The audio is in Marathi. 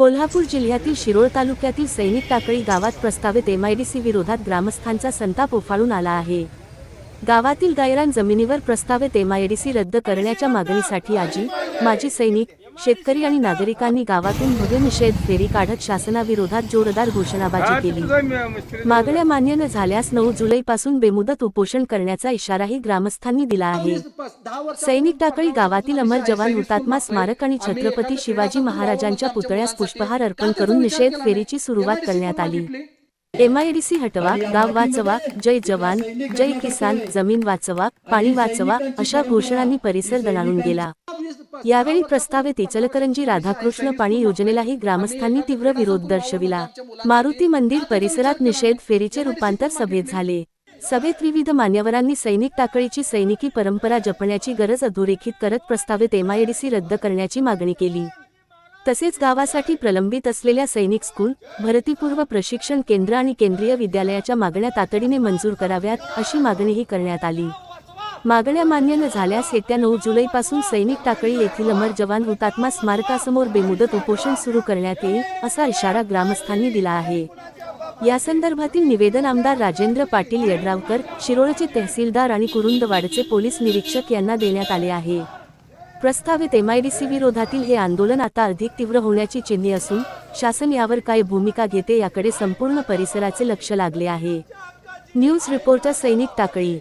कोल्हापूर जिल्ह्यातील शिरोळ तालुक्यातील सैनिक टाकळी गावात प्रस्तावित एमआयडीसी विरोधात ग्रामस्थांचा संताप उफाळून आला आहे। गावातील गायरान जमिनीवर प्रस्तावित एमआयडीसी रद्द करण्याच्या मागणीसाठी आजी, माजी सैनिक, शेतकरी आणि नागरिकांनी गावातून भव्य निषेध फेरी काढत शासनाविरोधात जोरदार घोषणाबाजी केली। मागण्या मान्य न झाल्यास 9 जुलैपासून बेमुदत उपोषण करण्याचा इशाराही ग्रामस्थांनी दिला आहे। सैनिक टाकळी गावातील अमर जवान हुतात्मा स्मारक आणि छत्रपती शिवाजी महाराजांच्या पुतळ्यास पुष्पहार अर्पण करून निषेध फेरीची सुरुवात करण्यात आली। एमआयडीसी हटवा, गाव वाचवा, जय जवान, जय किसान, जमीन वाचवा, पाणी वाचवा अशा घोषणांनी परिसर दणाणून गेला। यावेळी प्रस्तावित इचलकरंजी राधाकृष्ण पाणी योजनेलाही ग्रामस्थांनी तीव्र विरोध दर्शविला। मारुती मंदिर परिसरात निषेध फेरीचे रूपांतर सभेत झाले। सभेत विविध मान्यवरांनी सैनिक टाकळीची सैनिकी परंपरा जपण्याची गरज अधोरेखित करत प्रस्तावित एमआयडीसी रद्द करण्याची मागणी केली। तसेच गावासाठी प्रलंबित असलेल्या सैनिक स्कूल, भरतीपूर्व प्रशिक्षण केंद्र आणि केंद्रीय विद्यालयाच्या मागण्या तातडीने मंजूर कराव्यात अशी मागणीही करण्यात आली। मागण्या मान्य न झाल्यास येत्या 9 जुलैपासून सैनिक टाकळी येथील अमर जवान हुतात्मा स्मारकासमोर बेमुदत उपोषण सुरू करण्यात येईल असा इशारा ग्रामस्थांनी दिला आहे। या संदर्भातील निवेदन आमदार राजेंद्र पाटील यड्रावकर, शिरोळचे तहसीलदार आणि कुरुंदवाडचे पोलीस निरीक्षक यांना देण्यात आले आहे। प्रस्तावित एमआयडीसी विरोधातील हे आंदोलन आता अधिक तीव्र होण्याची चिन्हे असून शासन यावर काय भूमिका घेते याकडे संपूर्ण परिसराचे लक्ष लागले आहे। न्यूज रिपोर्टर सैनिक टाकळी।